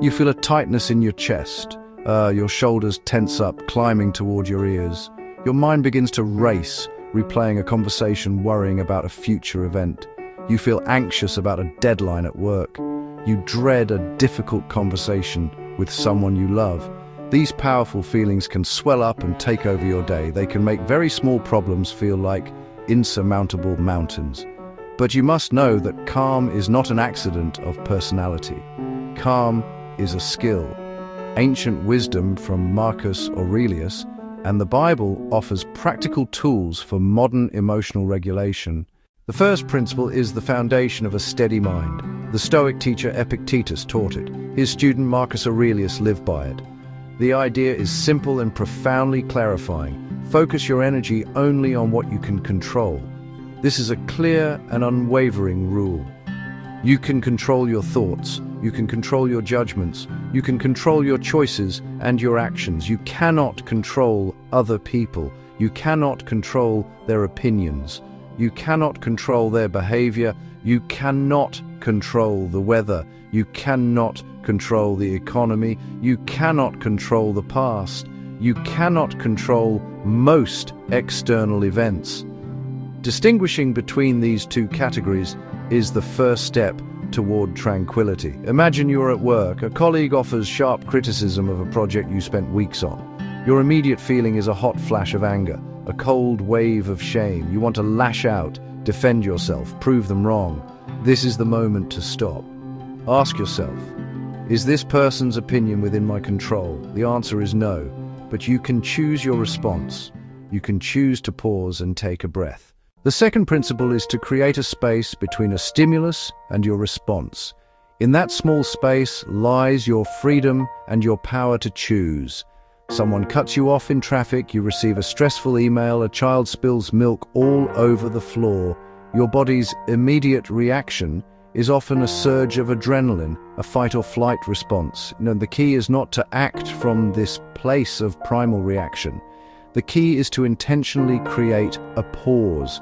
You feel a tightness in your chest. Your shoulders tense up, climbing toward your ears. Your mind begins to race, replaying a conversation, worrying about a future event. You feel anxious about a deadline at work. You dread a difficult conversation with someone you love. These powerful feelings can swell up and take over your day. They can make very small problems feel like insurmountable mountains. But you must know that calm is not an accident of personality. Calm is a skill. Ancient wisdom from Marcus Aurelius and the Bible offers practical tools for modern emotional regulation. The first principle is the foundation of a steady mind. The Stoic teacher Epictetus taught it. His student Marcus Aurelius lived by it. The idea is simple and profoundly clarifying. Focus your energy only on what you can control. This is a clear and unwavering rule. You can control your thoughts, you can control your judgments, you can control your choices and your actions. You cannot control other people. You cannot control their opinions. You cannot control their behavior. You cannot control the weather. You cannot control the economy. You cannot control the past. You cannot control most external events. Distinguishing between these two categories is the first step toward tranquility. Imagine you're at work. A colleague offers sharp criticism of a project you spent weeks on. Your immediate feeling is a hot flash of anger, a cold wave of shame. You want to lash out, defend yourself, prove them wrong. This is the moment to stop. Ask yourself, is this person's opinion within my control? The answer is no, but you can choose your response. You can choose to pause and take a breath. The second principle is to create a space between a stimulus and your response. In that small space lies your freedom and your power to choose. Someone cuts you off in traffic, you receive a stressful email, a child spills milk all over the floor. Your body's immediate reaction is often a surge of adrenaline, a fight or flight response. The key is not to act from this place of primal reaction. The key is to intentionally create a pause.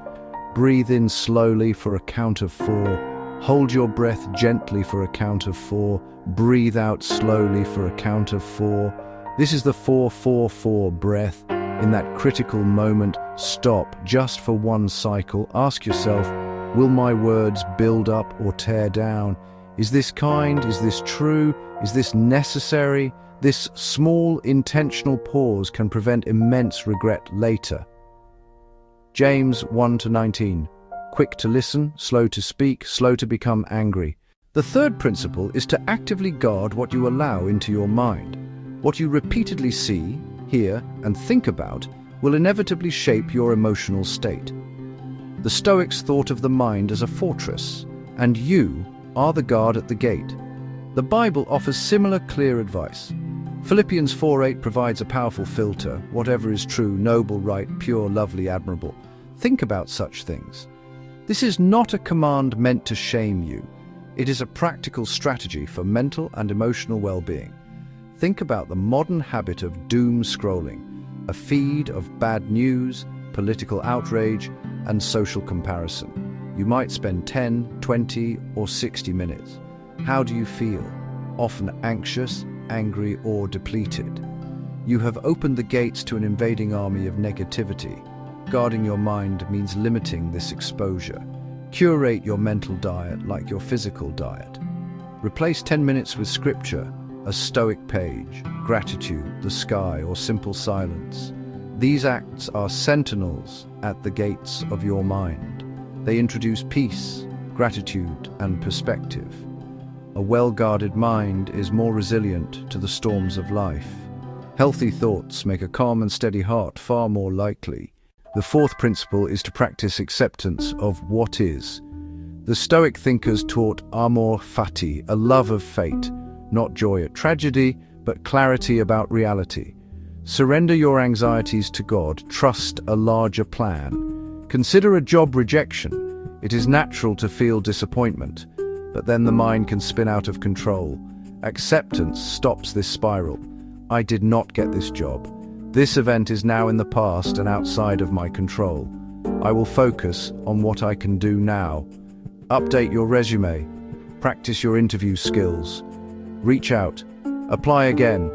Breathe in slowly for a count of 4. Hold your breath gently for a count of 4. Breathe out slowly for a count of 4. This is the 4-4-4 breath. In that critical moment, stop just for one cycle. Ask yourself, will my words build up or tear down? Is this kind? Is this true? Is this necessary? This small intentional pause can prevent immense regret later. James 1-19. Quick to listen, slow to speak, slow to become angry. The third principle is to actively guard what you allow into your mind. What you repeatedly see, hear, and think about will inevitably shape your emotional state. The Stoics thought of the mind as a fortress, and you are the guard at the gate. The Bible offers similar clear advice. Philippians 4:8 provides a powerful filter. Whatever is true, noble, right, pure, lovely, admirable. Think about such things. This is not a command meant to shame you. It is a practical strategy for mental and emotional well-being. Think about the modern habit of doom scrolling, a feed of bad news, political outrage, and social comparison. You might spend 10, 20, or 60 minutes. How do you feel? Often anxious, angry, or depleted. You have opened the gates to an invading army of negativity. Guarding your mind means limiting this exposure. Curate your mental diet like your physical diet. Replace 10 minutes with scripture, a Stoic page, gratitude, the sky, or simple silence. These acts are sentinels at the gates of your mind. They introduce peace, gratitude, and perspective. A well-guarded mind is more resilient to the storms of life. Healthy thoughts make a calm and steady heart far more likely. The fourth principle is to practice acceptance of what is. The Stoic thinkers taught amor fati, a love of fate, not joy at tragedy, but clarity about reality. Surrender your anxieties to God, trust a larger plan. Consider a job rejection. It is natural to feel disappointment, but then the mind can spin out of control. Acceptance stops this spiral. I did not get this job. This event is now in the past and outside of my control. I will focus on what I can do now. Update your resume. Practice your interview skills. Reach out Apply again.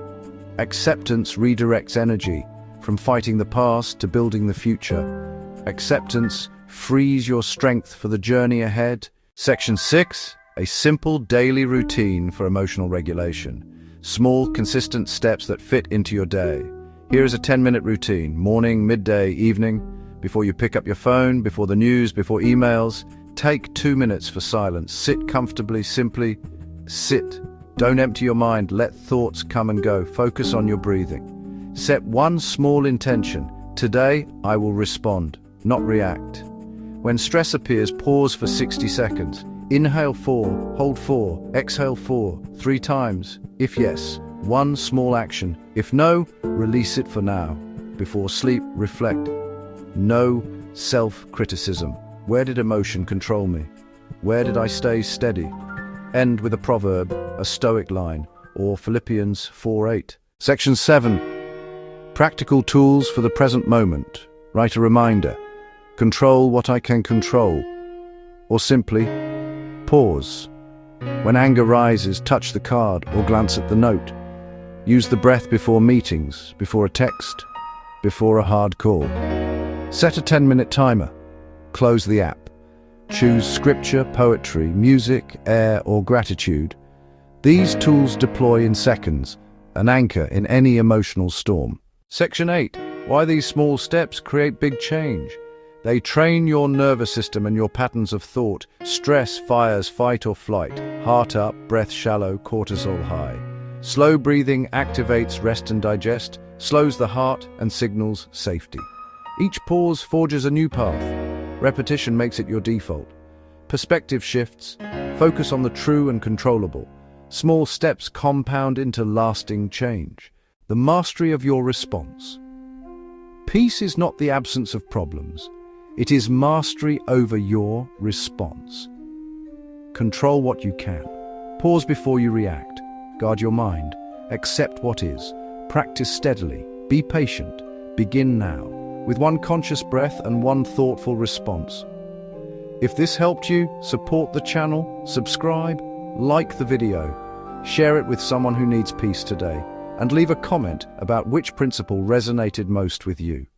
Acceptance redirects energy from fighting the past to building the future. Acceptance frees your strength for the journey ahead. Section 6. A simple daily routine for emotional regulation. Small, consistent steps that fit into your day. Here is a 10-minute routine: morning, midday, evening. Before you pick up your phone, before the news, before emails, take 2 minutes for silence. Sit comfortably, simply sit. Don't empty your mind, let thoughts come and go. Focus on your breathing. Set one small intention. Today, I will respond, not react. When stress appears, pause for 60 seconds. Inhale 4, hold 4, exhale 4, 3 times. If yes, one small action. If no, release it for now. Before sleep, reflect. No self-criticism. Where did emotion control me? Where did I stay steady? End with a proverb, a Stoic line, or Philippians 4:8. Section 7. Practical tools for the present moment. Write a reminder. Control what I can control. Or simply, pause. When anger rises, touch the card or glance at the note. Use the breath before meetings, before a text, before a hard call. Set a 10-minute timer. Close the app. Choose scripture, poetry, music, air, or gratitude. These tools deploy in seconds, an anchor in any emotional storm. Section 8. Why these small steps create big change. They train your nervous system and your patterns of thought. Stress fires fight or flight. Heart up, breath shallow, cortisol high. Slow breathing activates rest and digest, slows the heart and signals safety. Each pause forges a new path. Repetition makes it your default. Perspective shifts. Focus on the true and controllable. Small steps compound into lasting change. The mastery of your response. Peace is not the absence of problems. It is mastery over your response. Control what you can. Pause before you react. Guard your mind. Accept what is. Practice steadily. Be patient. Begin now, with one conscious breath and one thoughtful response. If this helped you, support the channel, subscribe, like the video, share it with someone who needs peace today, and leave a comment about which principle resonated most with you.